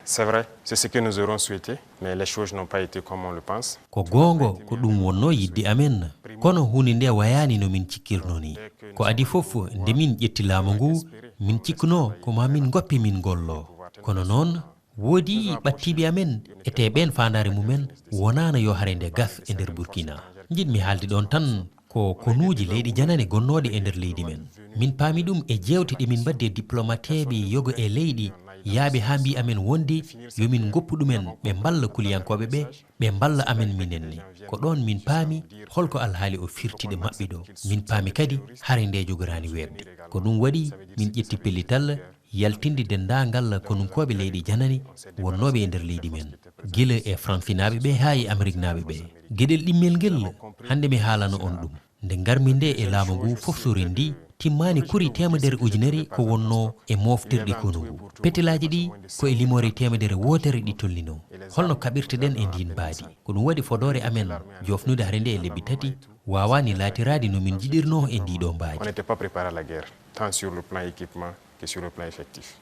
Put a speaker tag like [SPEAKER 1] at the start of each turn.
[SPEAKER 1] C'est vrai, c'est ce que nous aurons souhaité, mais les choses n'ont pas été comme on le pense.
[SPEAKER 2] Ko gongo ko ɗum wonno yidde amen kono hunde nde wayani no min cikkirno ni ko adi fof nde min ƴetti laamu ngu min cikkuno ko ma min goppi min gollo kono noon woodi ɓattiɓe amen ete ɓen fandare mumen wonano yo hare nde gas e nder Burkina jiɗmi haalde ɗon tan ko konuuji leydi janane gonnoɗe e nder leydi men min paami ɗum e jewte ɗe min mbadde diplomateɓe yogo e leydi yaaɓe ha mbi amen wonde yomin goppu ɗumen ɓe mballa kuliyankoɓe ɓe mballa amen minenne ko ɗon min paami holko alhaali o firtiɗe maɓɓe ɗo min paami kadi hare nde jogorani webde ko ɗum waɗi min ƴetti pellital yaltinde dendagal konunkoɓe leydi janani wonnoɓe e nder leydi men gila e francinaɓe ɓe ha e amérique naɓe ɓe gueɗel ɗimmel ngel hande mi haalano on ɗum nde garmi nde e laamu ngu fof so rendi timmani kuri temedere ujunere ko wonno e moftirɗe konungu petelaji ɗi ko e limore temedere wotere ɗi tollino holno kaɓirteɗen e ndin baadi ko ɗum waɗi fodore amen jofnude hare nde e lebbi tati wawani laatirade no min jiɗirno e ndiɗo baadi.
[SPEAKER 1] On n'était pas préparé à la guerre, tant sur le plan équipement que sur le plan effectif.